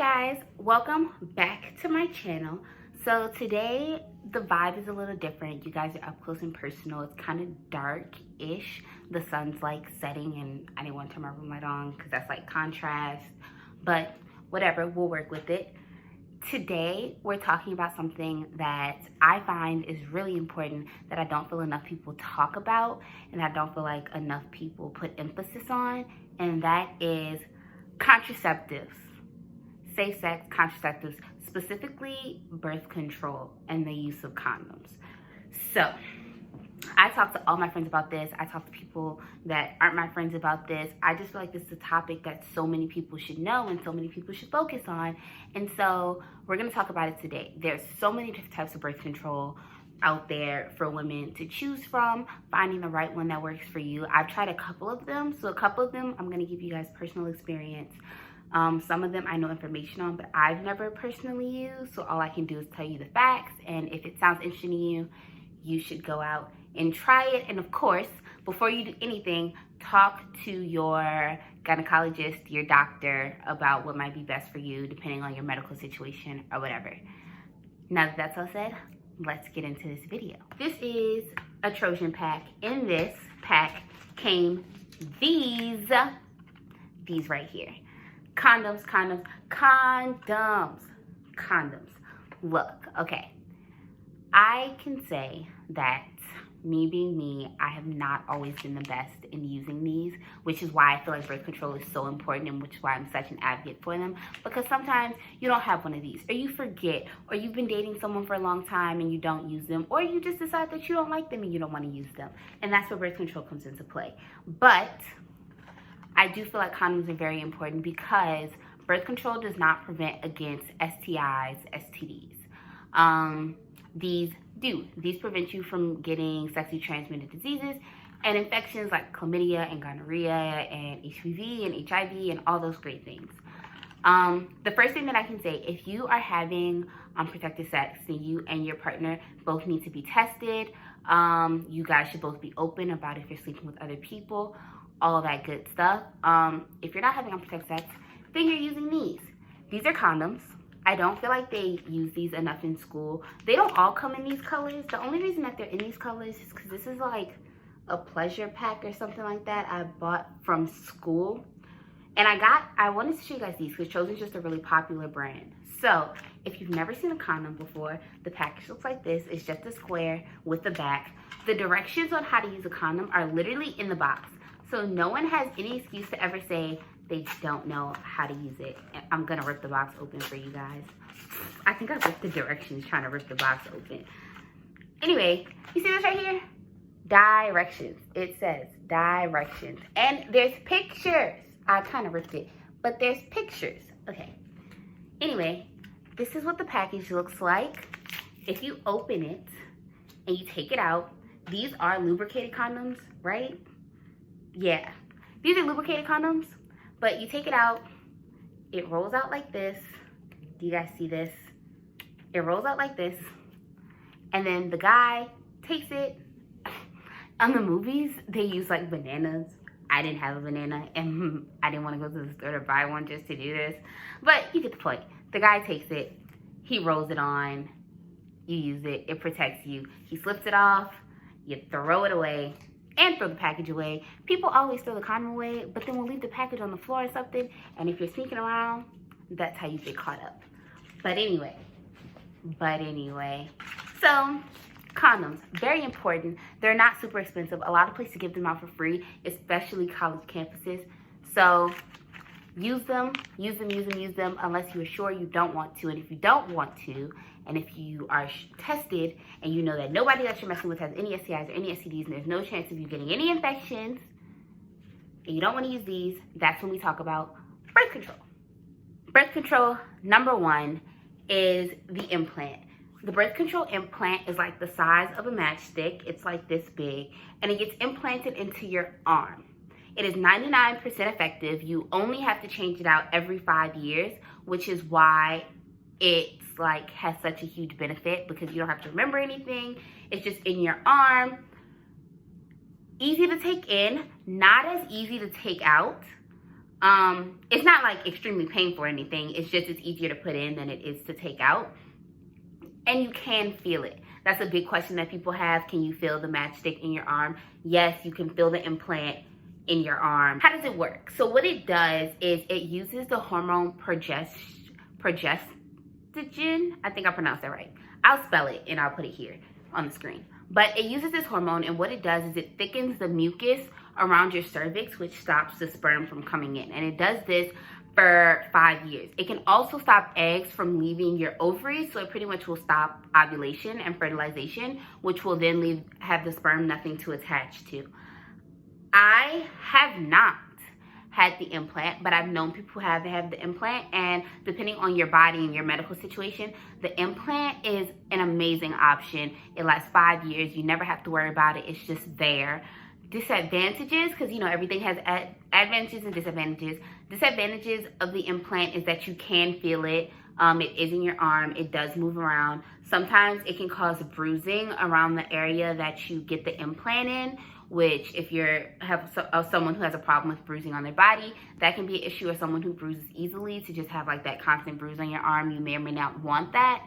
guys, welcome back to my channel. So today the vibe is a little different. You guys are up close and personal. It's kind of dark-ish. The sun's like setting and I didn't want to turn my room light on because that's like contrast, but whatever, we'll work with it. Today we're talking about something that I find is really important that I don't feel enough people talk about and I don't feel like enough people put emphasis on, and that is contraceptives. Safe sex, contraceptives, specifically birth control and the use of condoms. So I talk to all my friends about this. I talk to people that aren't my friends about this. I just feel like this is a topic that so many people should know and so many people should focus on. And so we're going to talk about it today. There's so many different types of birth control out there for women to choose from, finding the right one that works for you. I've tried a couple of them. So a couple of them I'm going to give you guys personal experience. Some of them I know information on, but I've never personally used. So all I can do is tell you the facts. And if it sounds interesting to you, you should go out and try it. And of course, before you do anything, talk to your gynecologist, your doctor, about what might be best for you, depending on your medical situation or whatever. Now that that's all said, let's get into this video. This is a Trojan pack. In this pack came these right here. Condoms. Look, okay. I can say that me being me, I have not always been the best in using these, which is why I feel like birth control is so important and which is why I'm such an advocate for them. Because sometimes you don't have one of these, or you forget, or you've been dating someone for a long time and you don't use them, or you just decide that you don't like them and you don't want to use them. And that's where birth control comes into play. But I do feel like condoms are very important because birth control does not prevent against STIs, STDs. These prevent you from getting sexually transmitted diseases and infections like chlamydia and gonorrhea and HPV and HIV and all those great things. The first thing that I can say, if you are having unprotected sex, then you and your partner both need to be tested. You guys should both be open about if you're sleeping with other people, all that good stuff. If you're not having unprotected sex, then you're using these. These are condoms. I don't feel like they use these enough in school. They don't all come in these colors. The only reason that they're in these colors is because this is like a pleasure pack or something like that I bought from school. And I wanted to show you guys these because Trojan's just a really popular brand. So if you've never seen a condom before, the package looks like this. It's just a square with the back. The directions on how to use a condom are literally in the box. So no one has any excuse to ever say they don't know how to use it. I'm gonna rip the box open for you guys. I think I ripped the directions trying to rip the box open. Anyway, you see this right here? Directions. It says directions. And there's pictures. I kind of ripped it, but there's pictures. Okay. Anyway, this is what the package looks like. If you open it and you take it out, these are lubricated condoms, right? Yeah, these are lubricated condoms, but you take it out, it rolls out like this. Do you guys see this? It rolls out like this, and then the guy takes it. On the movies, they use like bananas. I didn't have a banana, and I didn't want to go to the store to buy one just to do this, but you get the point. The guy takes it, he rolls it on, you use it, it protects you. He slips it off, you throw it away, and throw the package away. People always throw the condom away, but then we'll leave the package on the floor or something, and if you're sneaking around, that's how you get caught up. But anyway, so condoms, very important. They're not super expensive. A lot of places give them out for free, especially college campuses. So use them unless you are sure you don't want to. And if you don't want to, and if you are tested and you know that nobody that you're messing with has any STIs or any STDs and there's no chance of you getting any infections, and you don't want to use these, that's when we talk about birth control. Birth control, number one, is the implant. The birth control implant is like the size of a matchstick. It's like this big, and it gets implanted into your arm. It is 99% effective. You only have to change it out every 5 years, which is why it's like has such a huge benefit because you don't have to remember anything. It's just in your arm. Easy to take in, not as easy to take out. It's not like extremely painful or anything. It's just it's easier to put in than it is to take out. And you can feel it. That's a big question that people have. Can you feel the matchstick in your arm? Yes, you can feel the implant in your arm. How does it work? So what it does is it uses the hormone progestogen. I think I pronounced that right. I'll spell it and I'll put it here on the screen. But it uses this hormone, and what it does is it thickens the mucus around your cervix, which stops the sperm from coming in. And it does this for 5 years. It can also stop eggs from leaving your ovaries, so it pretty much will stop ovulation and fertilization, which will then have the sperm nothing to attach to. I have not had the implant, but I've known people who have the implant, and depending on your body and your medical situation, the implant is an amazing option. It lasts 5 years. You never have to worry about it. It's just there. Disadvantages, because everything has advantages and disadvantages. Disadvantages of the implant is that you can feel it. It is in your arm. It does move around. Sometimes it can cause bruising around the area that you get the implant in, which if you have someone who has a problem with bruising on their body, that can be an issue, or someone who bruises easily, to just have like that constant bruise on your arm. You may or may not want that.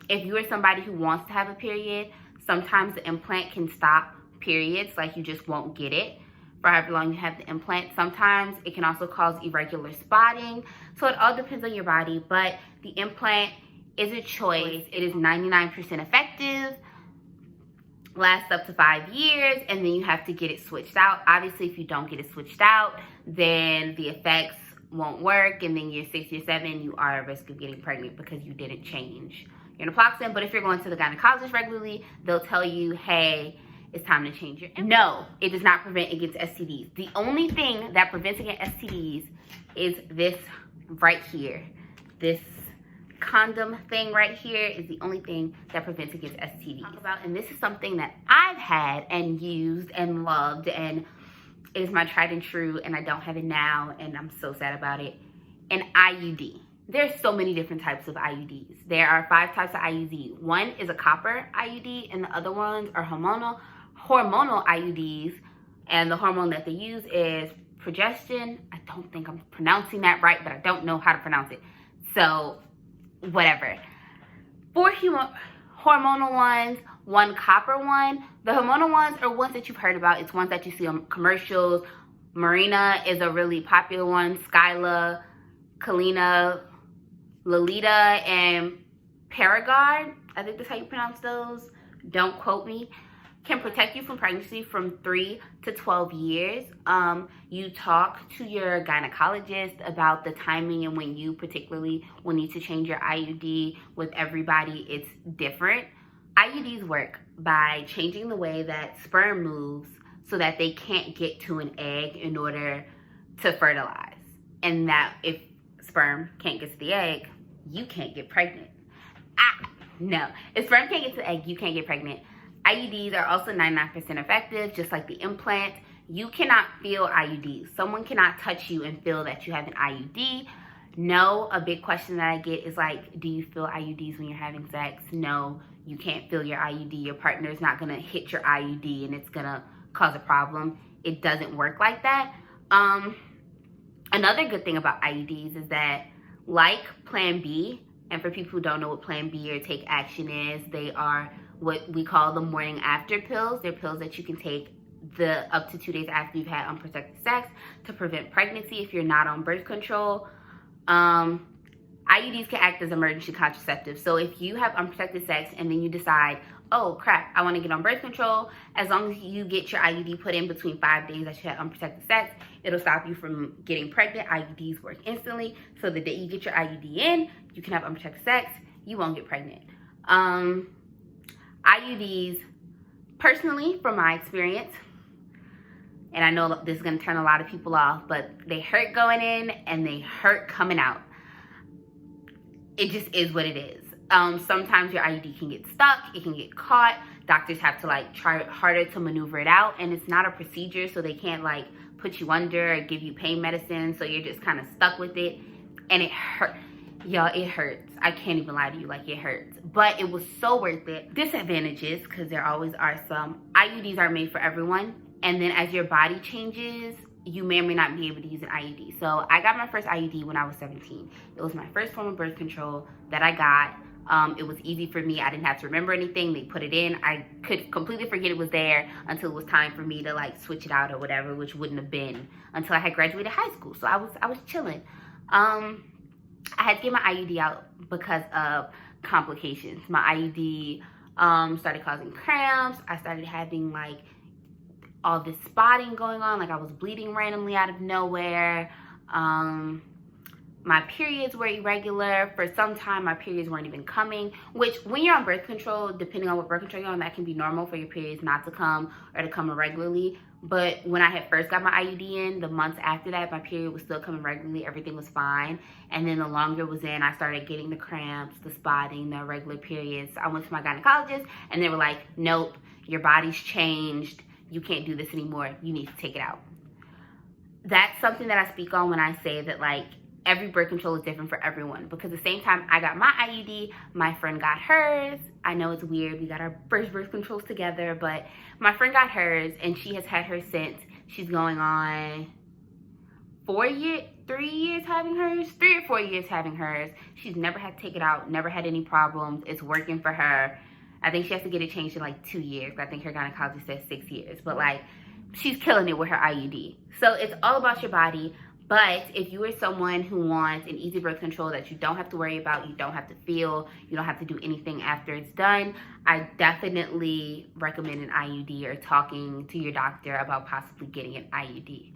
If you are somebody who wants to have a period, sometimes the implant can stop periods, like you just won't get it for however long you have the implant. Sometimes it can also cause irregular spotting. So it all depends on your body, but the implant is a choice. It is 99% effective, lasts up to 5 years, and then you have to get it switched out. Obviously, if you don't get it switched out, then the effects won't work, and then year 6 or 7, you are at risk of getting pregnant because you didn't change your naproxen. But if you're going to the gynecologist regularly, they'll tell you, hey, it's time to change your implant. No, it does not prevent against STDs. The only thing that prevents against STDs is this right here. This condom thing right here is the only thing that prevents against STDs. And this is something that I've had and used and loved, and it is my tried and true, and I don't have it now, and I'm so sad about it. An IUD. There's so many different types of IUDs. There are 5 types of IUD. One is a copper IUD, and the other ones are hormonal IUDs, and the hormone that they use is progestogen. I don't think I'm pronouncing that right, but I don't know how to pronounce it. So, whatever. 4 hormonal ones, 1 copper one. The hormonal ones are ones that you've heard about. It's ones that you see on commercials. Marina is a really popular one. Skyla, Kalina, Lolita, and Paragard. I think that's how you pronounce those. Don't quote me. Can protect you from pregnancy from 3 to 12 years. You talk to your gynecologist about the timing and when you particularly will need to change your IUD. With everybody, it's different. IUDs work by changing the way that sperm moves so that they can't get to an egg in order to fertilize. And that if sperm can't get to the egg, you can't get pregnant. No, if sperm can't get to the egg, you can't get pregnant. IUDs are also 99% effective, just like the implant. You cannot feel IUDs. Someone cannot touch you and feel that you have an IUD. No, a big question that I get is like, do you feel IUDs when you're having sex? No, you can't feel your IUD. Your partner is not gonna hit your IUD and it's gonna cause a problem. It doesn't work like that. Another good thing about IUDs is that, like Plan B, and for people who don't know what Plan B or Take Action is, they are what we call the morning after pills. They're pills that you can take up to 2 days after you've had unprotected sex to prevent pregnancy if you're not on birth control. IUDs can act as emergency contraceptives. So if you have unprotected sex and then you decide, oh crap, I want to get on birth control, as long as you get your IUD put in between 5 days that you had unprotected sex, it'll stop you from getting pregnant. IUDs work instantly. So the day you get your IUD in, you can have unprotected sex, you won't get pregnant. IUDs, personally, from my experience, and I know this is going to turn a lot of people off, but they hurt going in and they hurt coming out. It just is what it is. Sometimes your IUD can get stuck, it can get caught. Doctors have to like try harder to maneuver it out, and it's not a procedure, so they can't like put you under or give you pain medicine, so you're just kind of stuck with it, and it hurts. Y'all, it hurts. I can't even lie to you, like it hurts. But it was so worth it. Disadvantages, because there always are some. IUDs are made for everyone. And then as your body changes, you may or may not be able to use an IUD. So I got my first IUD when I was 17. It was my first form of birth control that I got. It was easy for me. I didn't have to remember anything. They put it in. I could completely forget it was there until it was time for me to like switch it out or whatever, which wouldn't have been until I had graduated high school. So I was chilling. I had to get my IUD out because of complications. My IUD started causing cramps. I started having like all this spotting going on, like I was bleeding randomly out of nowhere. My periods were irregular. For some time, my periods weren't even coming, which when you're on birth control, depending on what birth control you're on, that can be normal for your periods not to come or to come irregularly. But when I had first got my IUD in, the months after that, my period was still coming regularly. Everything was fine. And then the longer it was in, I started getting the cramps, the spotting, the irregular periods. I went to my gynecologist and they were like, nope, your body's changed. You can't do this anymore. You need to take it out. That's something that I speak on when I say that like every birth control is different for everyone, because the same time I got my IUD, my friend got hers. I know it's weird. We got our first birth controls together, but my friend got hers and she has had hers since. She's going on 3 years having hers, 3 or 4 years having hers. She's never had to take it out, never had any problems. It's working for her. I think she has to get it changed in like 2 years. I think her gynecologist says 6 years, but like she's killing it with her IUD. So it's all about your body. But if you are someone who wants an easy birth control that you don't have to worry about, you don't have to feel, you don't have to do anything after it's done, I definitely recommend an IUD or talking to your doctor about possibly getting an IUD.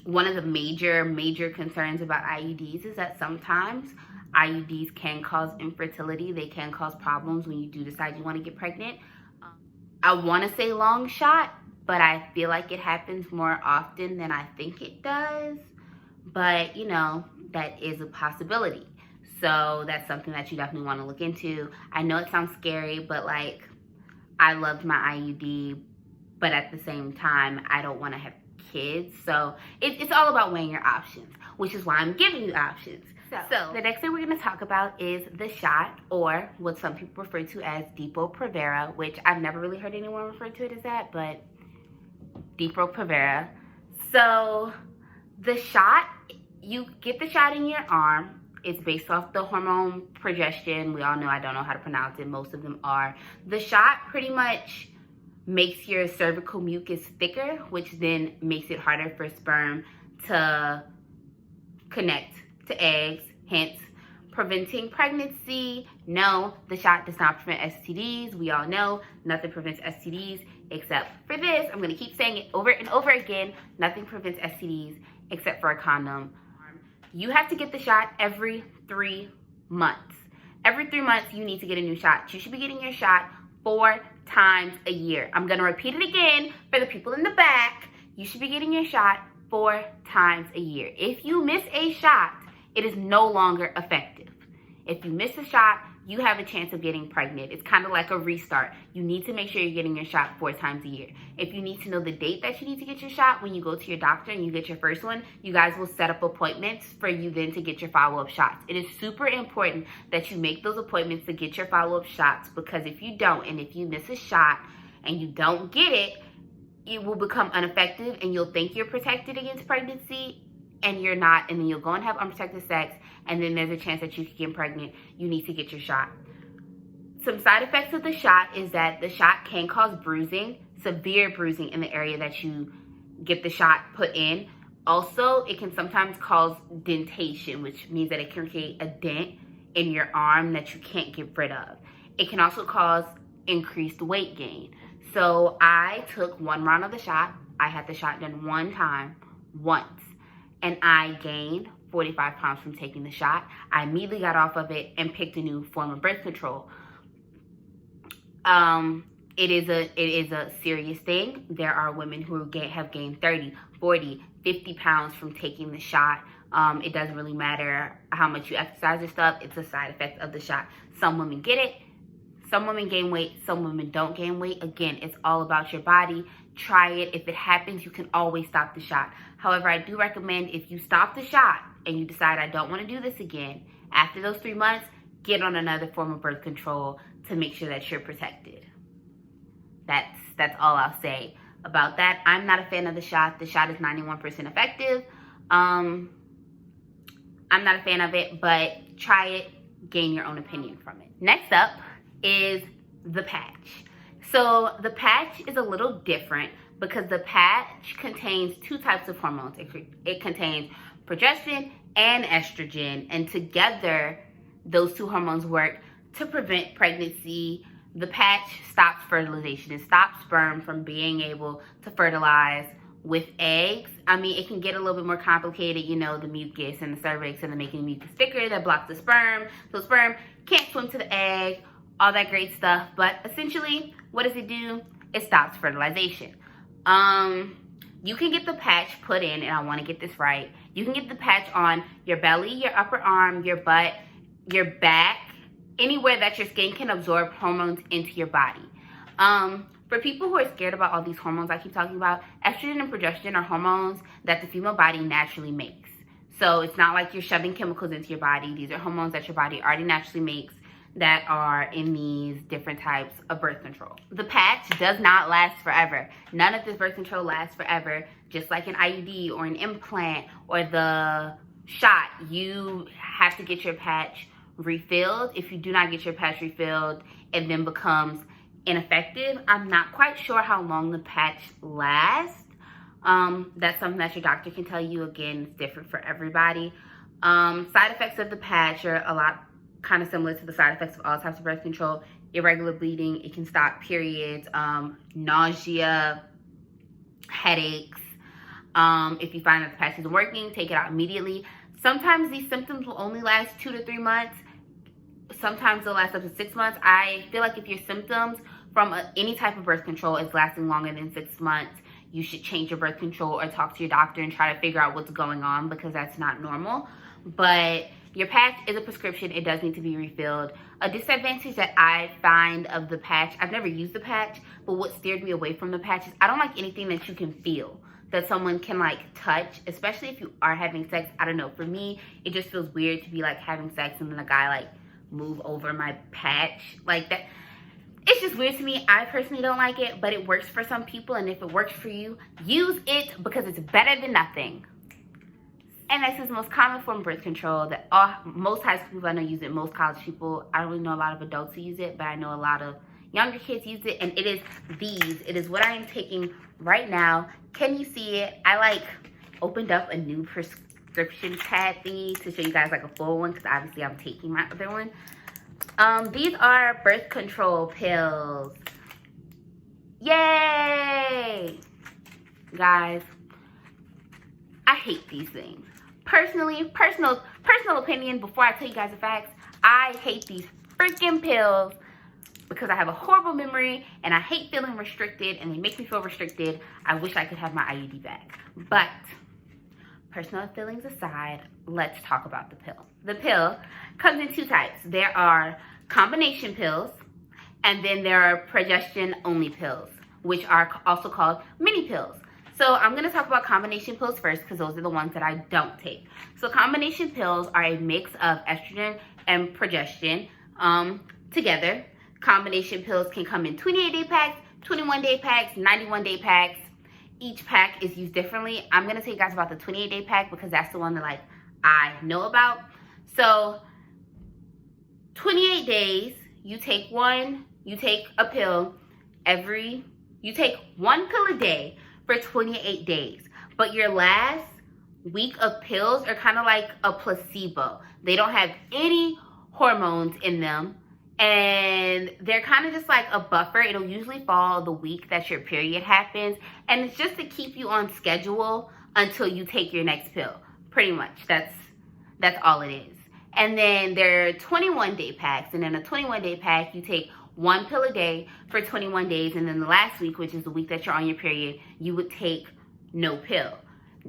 One of the major concerns about IUDs is that sometimes IUDs can cause infertility. They can cause problems when you do decide you want to get pregnant. I want to say long shot, but I feel like it happens more often than I think it does. But, you know, that is a possibility. So that's something that you definitely want to look into. I know it sounds scary, but like, I loved my IUD, but at the same time, I don't want to have kids. So it's all about weighing your options, which is why I'm giving you options. So the next thing we're going to talk about is the shot, or what some people refer to as Depo-Provera, which I've never really heard anyone refer to it as that, but Depo-Provera. So the shot, you get the shot in your arm. It's based off the hormone progestin. We all know, I don't know how to pronounce it. Most of them are. The shot pretty much makes your cervical mucus thicker, which then makes it harder for sperm to connect to eggs, hence preventing pregnancy. No, the shot does not prevent STDs. We all know nothing prevents STDs except for this. I'm gonna keep saying it over and over again. Nothing prevents STDs except for a condom. You have to get the shot every 3 months. Every 3 months, you need to get a new shot. You should be getting your shot 4 times a year. I'm gonna repeat it again for the people in the back. You should be getting your shot 4 times a year. If you miss a shot, it is no longer effective. If you miss a shot, you have a chance of getting pregnant. It's kind of like a restart. You need to make sure you're getting your shot 4 times a year. If you need to know the date that you need to get your shot, when you go to your doctor and you get your first one, you guys will set up appointments for you then to get your follow-up shots. It is super important that you make those appointments to get your follow-up shots, because if you don't, and if you miss a shot and you don't get it, it will become ineffective and you'll think you're protected against pregnancy, and you're not, and then you'll go and have unprotected sex, and then there's a chance that you could get pregnant. You need to get your shot. Some side effects of the shot is that the shot can cause bruising, severe bruising in the area that you get the shot put in. Also, it can sometimes cause dentation, which means that it can create a dent in your arm that you can't get rid of. It can also cause increased weight gain. So I took 1 round of the shot. I had the shot done 1 time, once. And I gained 45 pounds from taking the shot. I immediately got off of it and picked a new form of birth control. It is a serious thing. There are women who have gained 30, 40, 50 pounds from taking the shot. It doesn't really matter how much you exercise and stuff. It's a side effect of the shot. Some women get it. Some women gain weight. Some women don't gain weight. Again, it's all about your body. Try it. If it happens, you can always stop the shot. However, I do recommend if you stop the shot and you decide I don't want to do this again, after those 3 months, get on another form of birth control to make sure that you're protected. That's all I'll say. about that. I'm not a fan of the shot. The shot is 91% effective. I'm not a fan of it, but try it, gain your own opinion from it. Next up is the patch. So the patch is a little different because the patch contains two types of hormones. It contains progesterone and estrogen, and together those two hormones work to prevent pregnancy. The patch stops fertilization. It stops sperm from being able to fertilize with eggs. I mean, it can get a little bit more complicated, you know, the mucus and the cervix and the making the mucus thicker that blocks the sperm. So sperm can't swim to the egg, all that great stuff. But essentially, what does it do? It stops fertilization. You can get the patch put in, and I want to get this right. You can get the patch on your belly, your upper arm, your butt, your back, anywhere that your skin can absorb hormones into your body. For people who are scared about all these hormones I keep talking about, estrogen and progesterone are hormones that the female body naturally makes. So it's not like you're shoving chemicals into your body. These are hormones that your body already naturally makes that are in these different types of birth control. The patch does not last forever. None of this birth control lasts forever. Just like an IUD or an implant or the shot, you have to get your patch refilled. If you do not get your patch refilled, it then becomes ineffective. I'm not quite sure how long the patch lasts. That's something that your doctor can tell you. Again, it's different for everybody. Side effects of the patch are a lot kind of similar to the side effects of all types of birth control. Irregular bleeding, it can stop periods, nausea, headaches. If you find that the patch isn't working, take it out immediately. Sometimes these symptoms will only last 2 to 3 months. Sometimes they'll last up to 6 months. I feel like if your symptoms from any type of birth control is lasting longer than 6 months, you should change your birth control or talk to your doctor and try to figure out what's going on, because that's not normal. But your patch is a prescription. It does need to be refilled. A disadvantage that I find of the patch, I've never used the patch, but what steered me away from the patch is I don't like anything that you can feel, that someone can like touch, especially if you are having sex. I don't know, for me, it just feels weird to be like having sex and then a guy like move over my patch like that. It's just weird to me. I personally don't like it, but it works for some people, and if it works for you, use it because it's better than nothing. And this is the most common form of birth control that most high school people I know use it, most college people. I don't really know a lot of adults who use it, but I know a lot of younger kids use it, and it is these. It is what I am taking right now. Can you see it? I like opened up a new prescription pad thingy to show you guys like a full one, because obviously I'm taking my other one. These are birth control pills. Yay! Guys, I hate these things. Personally, personal opinion, before I tell you guys the facts, I hate these freaking pills because I have a horrible memory and I hate feeling restricted, and they make me feel restricted. I wish I could have my IUD back. But personal feelings aside, let's talk about the pill. The pill comes in 2 types. There are combination pills, and then there are progesterone-only pills, which are also called mini pills. So I'm going to talk about combination pills first, because those are the ones that I don't take. So combination pills are a mix of estrogen and progesterone together. Combination pills can come in 28-day packs, 21-day packs, 91-day packs. Each pack is used differently. I'm going to tell you guys about the 28-day pack because that's the one that like I know about. So 28 days, you take a pill you take 1 pill a day for 28 days. But your last week of pills are kind of like a placebo. They don't have any hormones in them, and they're kind of just like a buffer. It'll usually fall the week that your period happens, and it's just to keep you on schedule until you take your next pill. Pretty much, that's all it is. And then there are 21-day packs, and in a 21-day pack, you take 1 pill a day for 21 days, and then the last week, which is the week that you're on your period, you would take no pill.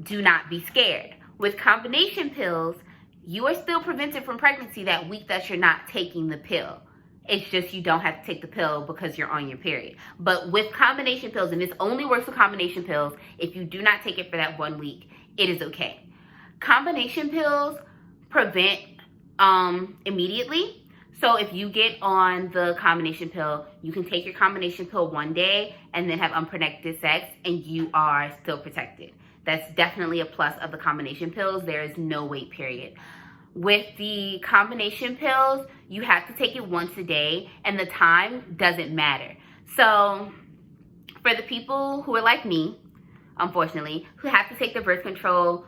Do not be scared. With combination pills, you are still prevented from pregnancy that week that you're not taking the pill. It's just you don't have to take the pill because you're on your period. But with combination pills, and this only works with combination pills, if you do not take it for that 1 week, it is okay. Combination pills prevent immediately. So if you get on the combination pill, you can take your combination pill one day and then have unprotected sex and you are still protected. That's definitely a plus of the combination pills. There is no wait period. With the combination pills, you have to take it once a day and the time doesn't matter. So for the people who are like me, unfortunately, who have to take the birth control,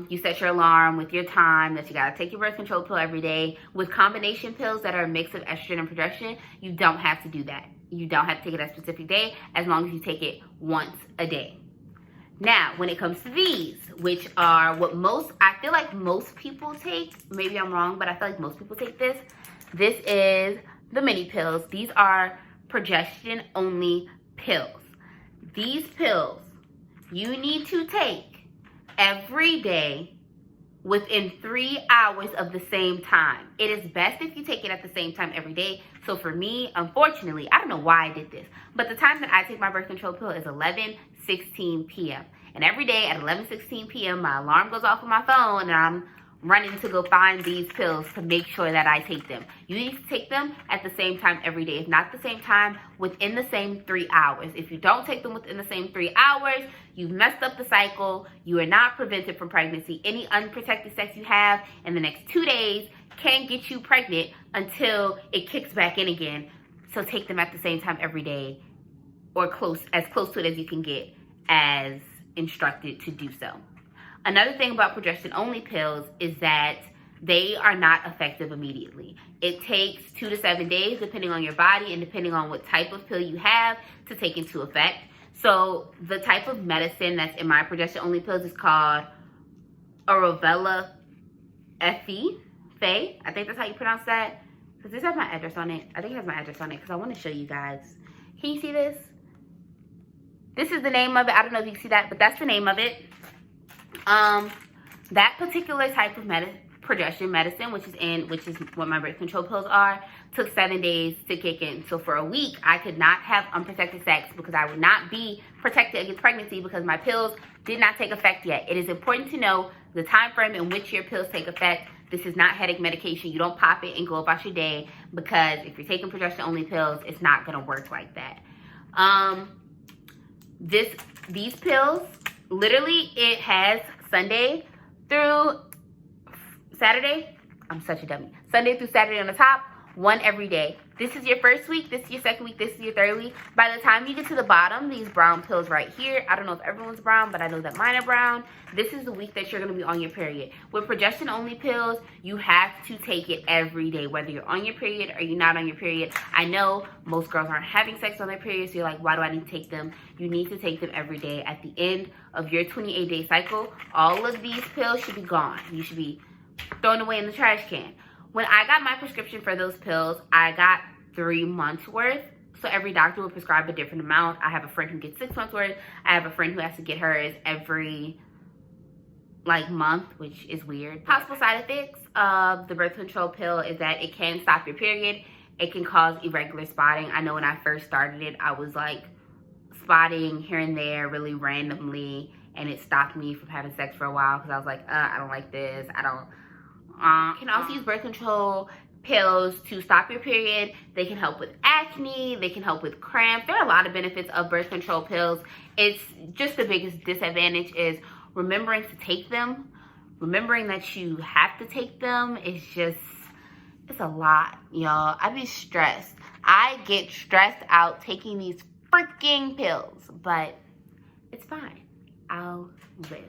you set your alarm with your time that you gotta take your birth control pill every day. With combination pills that are a mix of estrogen and progesterone, you don't have to do that. You don't have to take it at a specific day as long as you take it once a day. Now, when it comes to these, which are what I feel like most people take, maybe I'm wrong, but I feel like most people take this. This is the mini pills. These are progesterone only pills. These pills you need to take every day within 3 hours of the same time. It is best if you take it at the same time every day. So for me, unfortunately, I don't know why I did this, but the time that I take my birth control pill is 11:16 p.m. And every day at 11:16 p.m., my alarm goes off on my phone and I'm running to go find these pills to make sure that I take them. You need to take them at the same time every day. If not the same time, within the same 3 hours. If you don't take them within the same 3 hours, you've messed up the cycle. You are not prevented from pregnancy. Any unprotected sex you have in the next 2 days can get you pregnant until it kicks back in again. So take them at the same time every day, or as close to it as you can get, as instructed to do so. Another thing about progesterone only pills is that they are not effective immediately. It takes 2 to 7 days depending on your body and depending on what type of pill you have to take into effect. So the type of medicine that's in my progesterone only pills is called Arovella Fe. I think that's how you pronounce that. Does this have my address on it? I think it has my address on it because I want to show you guys. Can you see this? This is the name of it. I don't know if you can see that, but that's the name of it. That particular type of progesterone medicine, which is what my birth control pills are, took 7 days to kick in. So for a week, I could not have unprotected sex because I would not be protected against pregnancy because my pills did not take effect yet. It is important to know the time frame in which your pills take effect. This is not headache medication. You don't pop it and go about your day, because if you're taking progesterone only pills, it's not gonna work like that. These pills, literally, it has Sunday through Saturday. I'm such a dummy. Sunday through Saturday on the top, one every day. This is your first week, this is your second week, this is your third week. By the time you get to the bottom, these brown pills right here, I don't know if everyone's brown, but I know that mine are brown. This is the week that you're gonna be on your period. With progesterone only pills, you have to take it every day, whether you're on your period or you're not on your period. I know most girls aren't having sex on their period, so you're like, why do I need to take them? You need to take them every day. At the end of your 28-day cycle, all of these pills should be gone. You should be thrown away in the trash can. When I got my prescription for those pills, I got 3 months worth. So every doctor would prescribe a different amount. I have a friend who gets 6 months worth. I have a friend who has to get hers every month, which is weird. Possible side effects of the birth control pill is that it can stop your period. It can cause irregular spotting. I know when I first started it, I was spotting here and there really randomly, and it stopped me from having sex for a while because I was like, I don't like this. You can also use birth control pills to stop your period. They can help with acne. They can help with cramps. There are a lot of benefits of birth control pills. It's just the biggest disadvantage is remembering to take them. Remembering that you have to take them is it's a lot, y'all. I be stressed. I get stressed out taking these freaking pills, but it's fine. I'll live.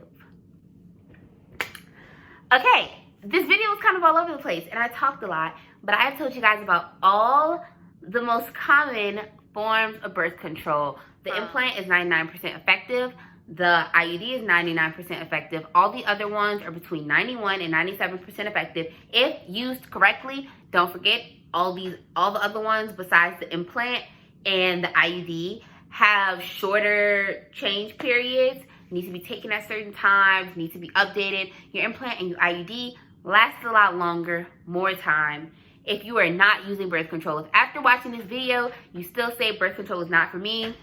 Okay. This video was kind of all over the place and I talked a lot, but I have told you guys about all the most common forms of birth control. The implant is 99% effective. The IUD is 99% effective. All the other ones are between 91 and 97% effective. If used correctly, don't forget all the other ones besides the implant and the IUD have shorter change periods, need to be taken at certain times, need to be updated. Your implant and your IUD lasts a lot longer, more time. If you are not using birth control, if after watching this video, you still say birth control is not for me,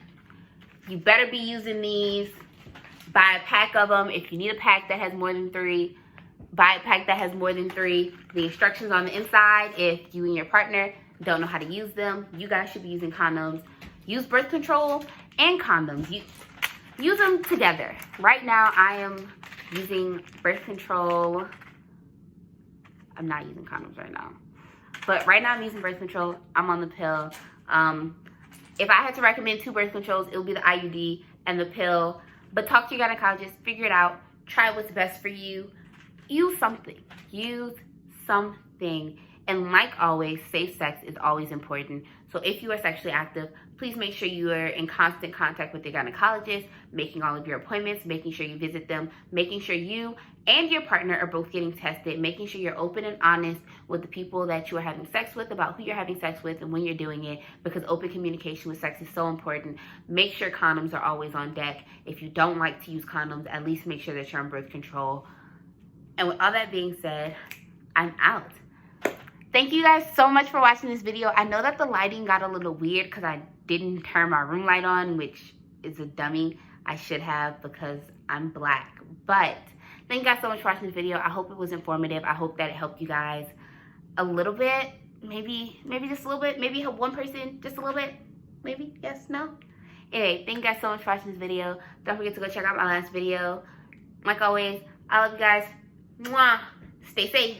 you better be using these. Buy a pack of them. If you need a pack that has more than 3, buy a pack that has more than 3. The instructions on the inside, if you and your partner don't know how to use them, you guys should be using condoms. Use birth control and condoms. Use them together. Right now, I am using birth control. I'm not using condoms right now. But right now, I'm using birth control. I'm on the pill. If I had to recommend 2 birth controls, it would be the IUD and the pill. But talk to your gynecologist. Figure it out. Try what's best for you. Use something. Use something. And like always, safe sex is always important. So if you are sexually active, please make sure you are in constant contact with your gynecologist, making all of your appointments, making sure you visit them, making sure you and your partner are both getting tested, making sure you're open and honest with the people that you are having sex with about who you're having sex with and when you're doing it, because open communication with sex is so important. Make sure condoms are always on deck. If you don't like to use condoms, at least make sure that you're on birth control. And with all that being said, I'm out. Thank you guys so much for watching this video. I know that the lighting got a little weird because I didn't turn my room light on, which is a dummy. I should have because I'm black. But thank you guys so much for watching this video. I hope it was informative. I hope that it helped you guys a little bit. Maybe just a little bit. Maybe help one person just a little bit. Maybe, yes, no? Anyway, thank you guys so much for watching this video. Don't forget to go check out my last video. Like always, I love you guys. Mwah. Stay safe.